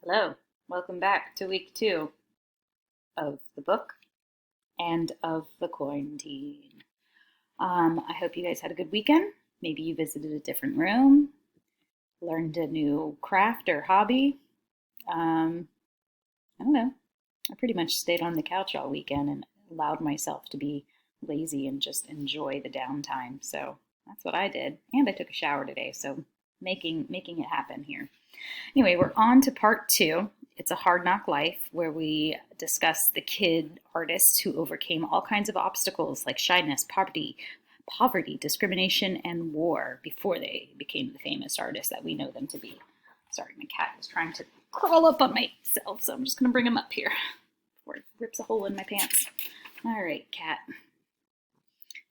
Hello, welcome back to week 2 of the book and of the quarantine. I hope you guys had a good weekend. Maybe you visited a different room, learned a new craft or hobby. I don't know. I pretty much stayed on the couch all weekend and allowed myself to be lazy and just enjoy the downtime. So that's what I did. And I took a shower today, so making it happen here. Anyway, we're on to part 2. It's a hard knock life where we discuss the kid artists who overcame all kinds of obstacles like shyness, poverty, discrimination, and war before they became the famous artists that we know them to be. Sorry, my cat is trying to crawl up on myself, so I'm just going to bring him up here before it rips a hole in my pants. All right, cat.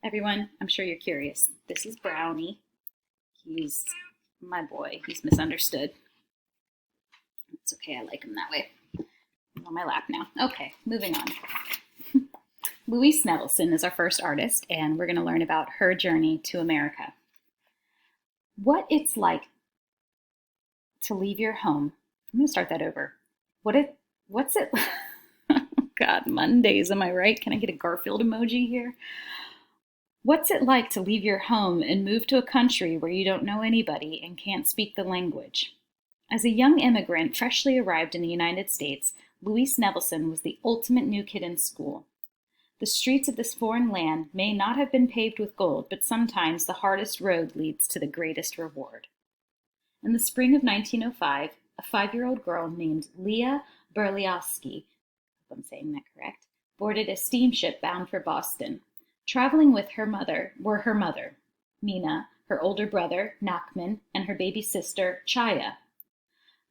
Everyone, I'm sure you're curious. This is Brownie. He's my boy. He's misunderstood. It's okay, I like him that way. I'm on my lap now. Okay, moving on. Louise Nevelson is our first artist, and we're going to learn about her journey to America. What it's like to leave your home. I'm going to start that over. What's it? Oh God, Mondays, am I right? Can I get a Garfield emoji here? What's it like to leave your home and move to a country where you don't know anybody and can't speak the language? As a young immigrant freshly arrived in the United States, Louise Nevelson was the ultimate new kid in school. The streets of this foreign land may not have been paved with gold, but sometimes the hardest road leads to the greatest reward. In the spring of 1905, a 5-year-old girl named Leah Berliowski, if I'm saying that correct, boarded a steamship bound for Boston. Traveling with her mother were her mother, Mina, her older brother, Nachman, and her baby sister, Chaya.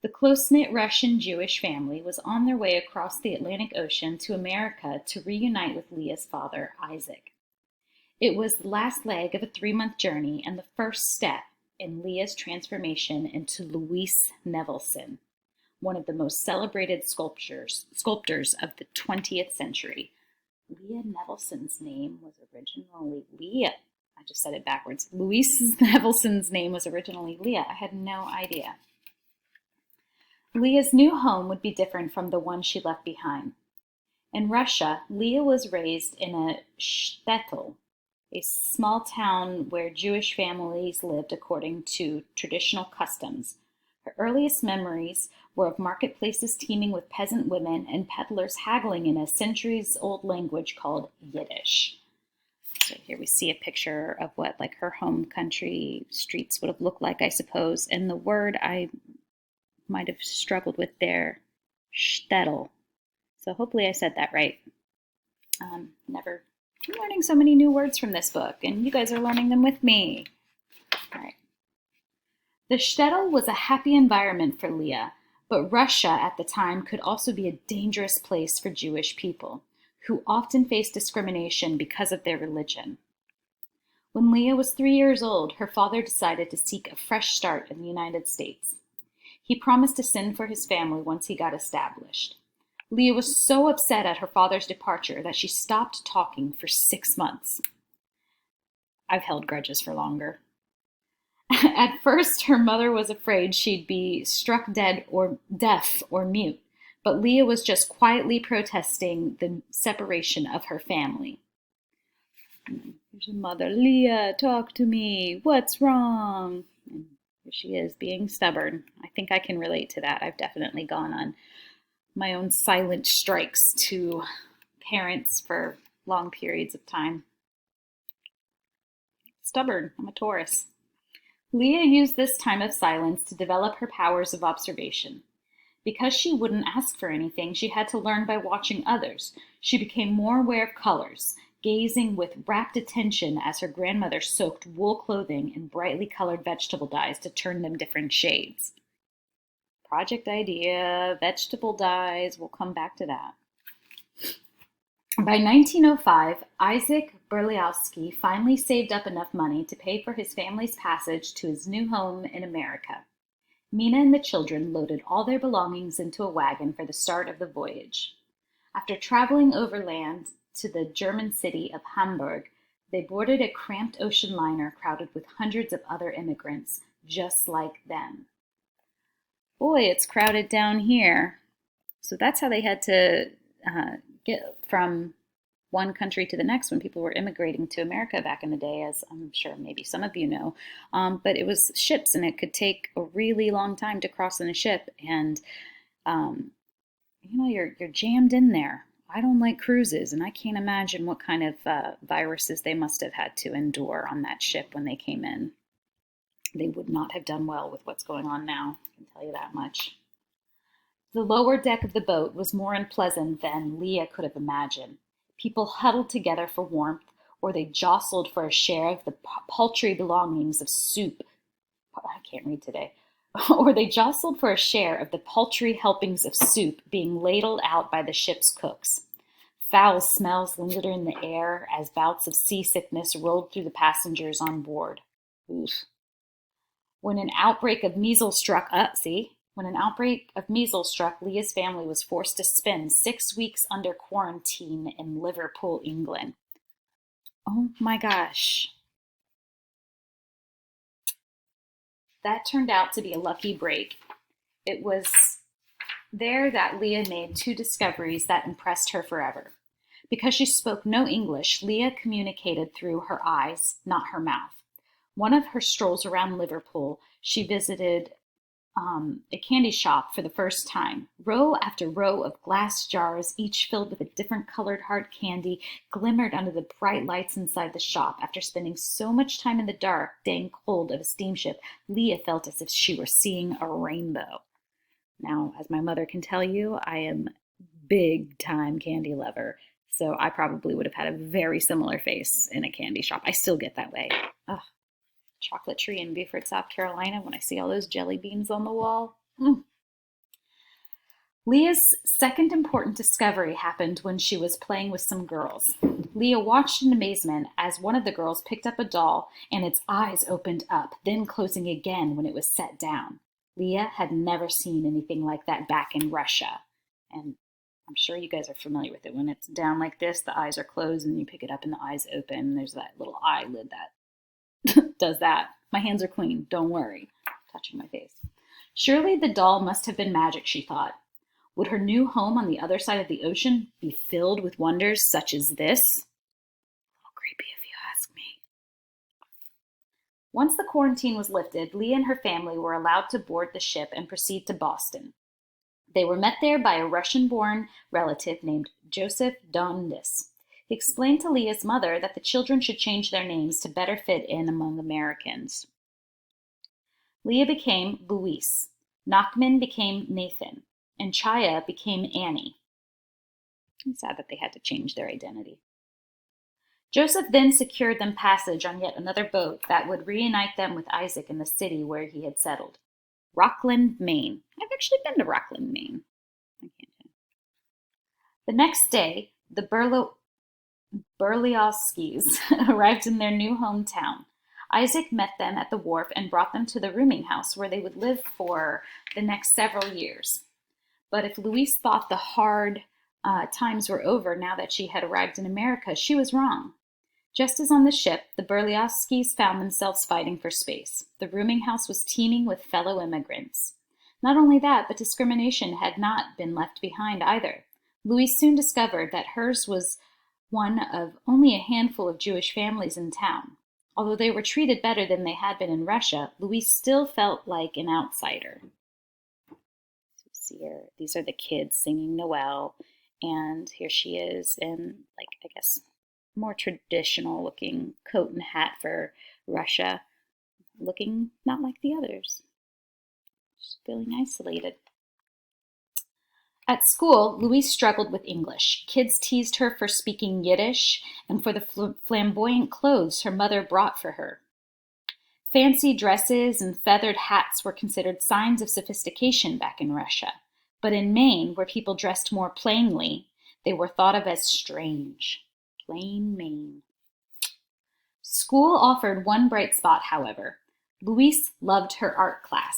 The close-knit Russian-Jewish family was on their way across the Atlantic Ocean to America to reunite with Leah's father, Isaac. It was the last leg of a 3-month journey and the first step in Leah's transformation into Louise Nevelson, one of the most celebrated sculptors of the 20th century. Leah Nevelson's name was originally Leah. I just said it backwards. Louise Nevelson's name was originally Leah. I had no idea. Leah's new home would be different from the one she left behind. In Russia, Leah was raised in a shtetl, a small town where Jewish families lived according to traditional customs. Her earliest memories were of marketplaces teeming with peasant women and peddlers haggling in a centuries-old language called Yiddish. So here we see a picture of what her home country streets would have looked like, I suppose. And the word I might have struggled with there, shtetl. So hopefully I said that right. I'm learning so many new words from this book, and you guys are learning them with me. All right. The shtetl was a happy environment for Leah, but Russia at the time could also be a dangerous place for Jewish people, who often faced discrimination because of their religion. When Leah was 3 years old, her father decided to seek a fresh start in the United States. He promised to send for his family once he got established. Leah was so upset at her father's departure that she stopped talking for 6 months. I've held grudges for longer. At first, her mother was afraid she'd be struck dead or deaf or mute, but Leah was just quietly protesting the separation of her family. Here's her mother. Leah, talk to me. What's wrong? And here she is, being stubborn. I think I can relate to that. I've definitely gone on my own silent strikes to parents for long periods of time. Stubborn. I'm a Taurus. Leah used this time of silence to develop her powers of observation. Because she wouldn't ask for anything, she had to learn by watching others. She became more aware of colors, gazing with rapt attention as her grandmother soaked wool clothing in brightly colored vegetable dyes to turn them different shades. Project idea, vegetable dyes, we'll come back to that. By 1905, Isaac Berliowski finally saved up enough money to pay for his family's passage to his new home in America. Mina and the children loaded all their belongings into a wagon for the start of the voyage. After traveling overland to the German city of Hamburg, they boarded a cramped ocean liner crowded with hundreds of other immigrants just like them. boy, it's crowded down here. So that's how they had to get from one country to the next when people were immigrating to America back in the day, as I'm sure maybe some of you know. But it was ships, and it could take a really long time to cross in a ship, and um, you're jammed in there. I don't like cruises, and I can't imagine what kind of viruses they must have had to endure on that ship when they came in. They would not have done well with what's going on now, I can tell you that much. The lower deck of the boat was more unpleasant than Leah could have imagined. People huddled together for warmth, or they jostled for a share of the paltry belongings of soup. I can't read today. Or they jostled for a share of the paltry helpings of soup being ladled out by the ship's cooks. Foul smells lingered in the air as bouts of seasickness rolled through the passengers on board. Oof. When an outbreak of measles struck, Leah's family was forced to spend 6 weeks under quarantine in Liverpool, England. Oh my gosh. That turned out to be a lucky break. It was there that Leah made two discoveries that impressed her forever. Because she spoke no English, Leah communicated through her eyes, not her mouth. One of her strolls around Liverpool, she visited a candy shop for the first time. Row after row of glass jars, each filled with a different colored hard candy, glimmered under the bright lights inside the shop. After spending so much time in the dark, dang cold of a steamship, Leah felt as if she were seeing a rainbow. Now, as my mother can tell you, I am big time candy lover, so I probably would have had a very similar face in a candy shop. I still get that way. Ugh. Chocolate tree in Beaufort, South Carolina, when I see all those jelly beans on the wall. Leah's second important discovery happened when she was playing with some girls. Leah watched in amazement as one of the girls picked up a doll and its eyes opened up, then closing again when it was set down. Leah had never seen anything like that back in Russia. And I'm sure you guys are familiar with it. When it's down like this, the eyes are closed, and you pick it up and the eyes open. There's that little eyelid that does that. My hands are clean, don't worry. Touching my face. Surely the doll must have been magic, she thought. Would her new home on the other side of the ocean be filled with wonders such as this? A little creepy if you ask me. Once the quarantine was lifted, Leah and her family were allowed to board the ship and proceed to Boston. They were met there by a Russian-born relative named Joseph Dondis. He explained to Leah's mother that the children should change their names to better fit in among Americans. Leah became Louise, Nachman became Nathan, and Chaya became Annie. It's sad that they had to change their identity. Joseph then secured them passage on yet another boat that would reunite them with Isaac in the city where he had settled. Rockland, Maine. I've actually been to Rockland, Maine. The next day, the Berliowskis arrived in their new hometown. Isaac met them at the wharf and brought them to the rooming house where they would live for the next several years. But if Louise thought the hard times were over now that she had arrived in America, she was wrong. Just as on the ship, the Berliowskis found themselves fighting for space. The rooming house was teeming with fellow immigrants. Not only that, but discrimination had not been left behind either. Louise soon discovered that hers was one of only a handful of Jewish families in town. Although they were treated better than they had been in Russia, Louise still felt like an outsider. So here, these are the kids singing Noel, and here she is in, like, I guess, more traditional looking coat and hat for Russia, looking not like the others. Just feeling isolated. At school, Louise struggled with English. Kids teased her for speaking Yiddish and for the flamboyant clothes her mother brought for her. Fancy dresses and feathered hats were considered signs of sophistication back in Russia. But in Maine, where people dressed more plainly, they were thought of as strange. Plain Maine. School offered one bright spot, however. Louise loved her art class.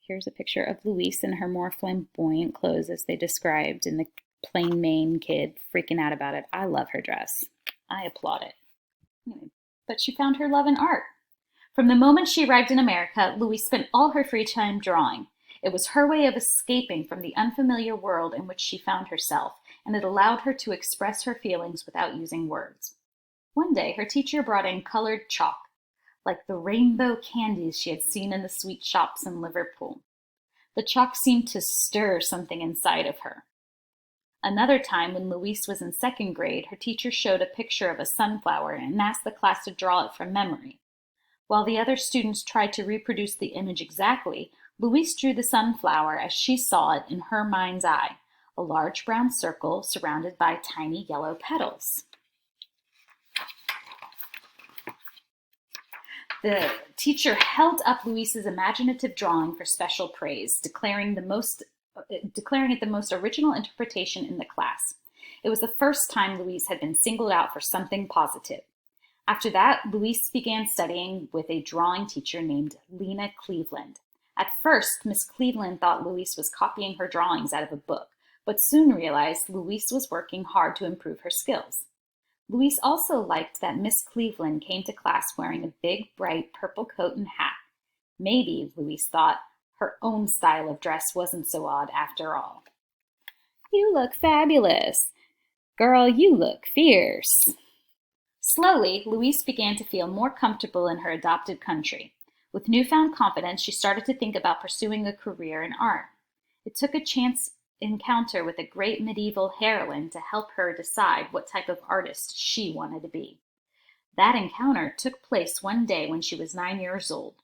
Here's a picture of Louise in her more flamboyant clothes as they described in the plain Maine kid freaking out about it. I love her dress. I applaud it. But she found her love in art. From the moment she arrived in America, Louise spent all her free time drawing. It was her way of escaping from the unfamiliar world in which she found herself, and it allowed her to express her feelings without using words. One day, her teacher brought in colored chalk, like the rainbow candies she had seen in the sweet shops in Liverpool. The chalk seemed to stir something inside of her. Another time, when Louise was in second grade, her teacher showed a picture of a sunflower and asked the class to draw it from memory. While the other students tried to reproduce the image exactly, Louise drew the sunflower as she saw it in her mind's eye, a large brown circle surrounded by tiny yellow petals. The teacher held up Louise's imaginative drawing for special praise, declaring it the most original interpretation in the class. It was the first time Louise had been singled out for something positive. After that, Louise began studying with a drawing teacher named Lena Cleveland. At first, Miss Cleveland thought Louise was copying her drawings out of a book, but soon realized Louise was working hard to improve her skills. Louise also liked that Miss Cleveland came to class wearing a big, bright purple coat and hat. Maybe, Louise thought, her own style of dress wasn't so odd after all. "You look fabulous. Girl, you look fierce." Slowly, Louise began to feel more comfortable in her adopted country. With newfound confidence, she started to think about pursuing a career in art. It took a chance encounter with a great medieval heroine to help her decide what type of artist she wanted to be. That encounter took place one day when she was 9 years old.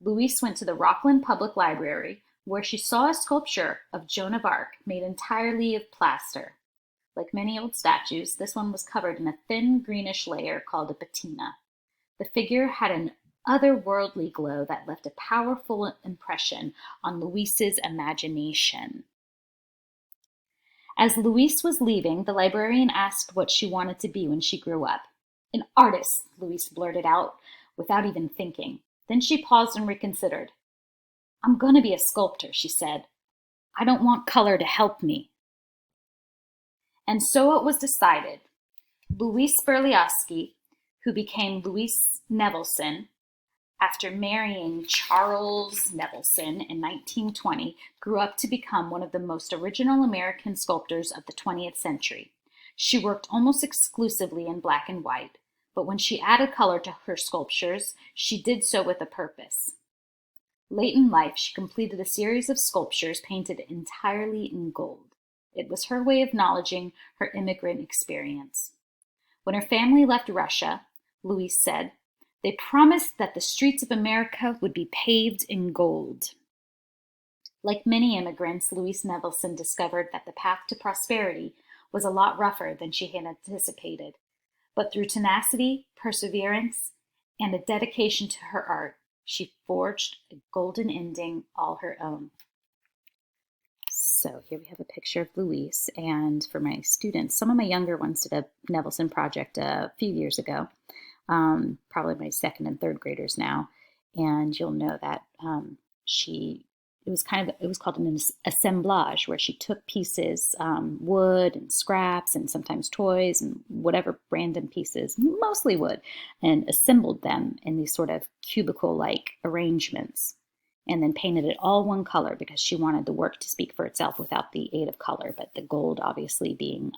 Louise went to the Rockland Public Library, where she saw a sculpture of Joan of Arc made entirely of plaster. Like many old statues, this one was covered in a thin greenish layer called a patina. The figure had an otherworldly glow that left a powerful impression on Louise's imagination. As Louise was leaving, the librarian asked what she wanted to be when she grew up. "An artist," Louise blurted out without even thinking. Then she paused and reconsidered. "I'm going to be a sculptor," she said. "I don't want color to help me." And so it was decided. Louise Berlioski, who became Louise Nevelson, after marrying Charles Nevelson in 1920, grew up to become one of the most original American sculptors of the 20th century. She worked almost exclusively in black and white, but when she added color to her sculptures, she did so with a purpose. Late in life, she completed a series of sculptures painted entirely in gold. It was her way of acknowledging her immigrant experience. When her family left Russia, Louise said, "They promised that the streets of America would be paved in gold." Like many immigrants, Louise Nevelson discovered that the path to prosperity was a lot rougher than she had anticipated. But through tenacity, perseverance, and a dedication to her art, she forged a golden ending all her own. So here we have a picture of Louise, and for my students, some of my younger ones did a Nevelson project a few years ago. Probably my second and third graders now, and you'll know that it was called an assemblage, where she took pieces, wood and scraps and sometimes toys and whatever random pieces, mostly wood, and assembled them in these sort of cubicle-like arrangements, and then painted it all one color because she wanted the work to speak for itself without the aid of color, but the gold obviously being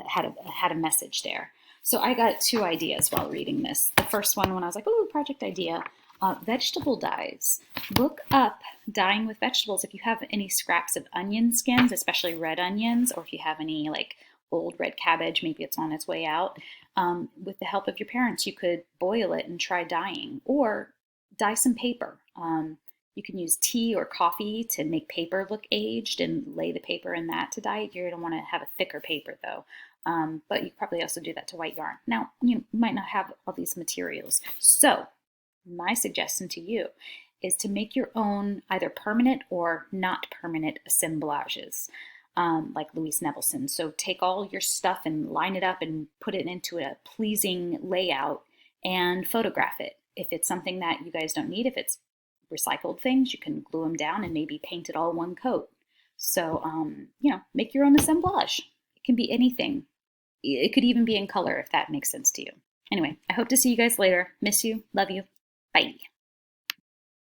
had a message there. So I got two ideas while reading this. The first one, when I was like, "Oh, project idea," vegetable dyes. Look up dyeing with vegetables. If you have any scraps of onion skins, especially red onions, or if you have any like old red cabbage, maybe it's on its way out, with the help of your parents, you could boil it and try dyeing, or dye some paper. You can use tea or coffee to make paper look aged and lay the paper in that to dye it. You're going to want to have a thicker paper though. But you could probably also do that to white yarn. Now, you might not have all these materials. So my suggestion to you is to make your own either permanent or not permanent assemblages, like Louise Nevelson. So take all your stuff and line it up and put it into a pleasing layout and photograph it. If it's something that you guys don't need, if it's recycled things, you can glue them down and maybe paint it all one coat. So, make your own assemblage. It can be anything. It could even be in color if that makes sense to you. Anyway, I hope to see you guys later. Miss you. Love you. Bye.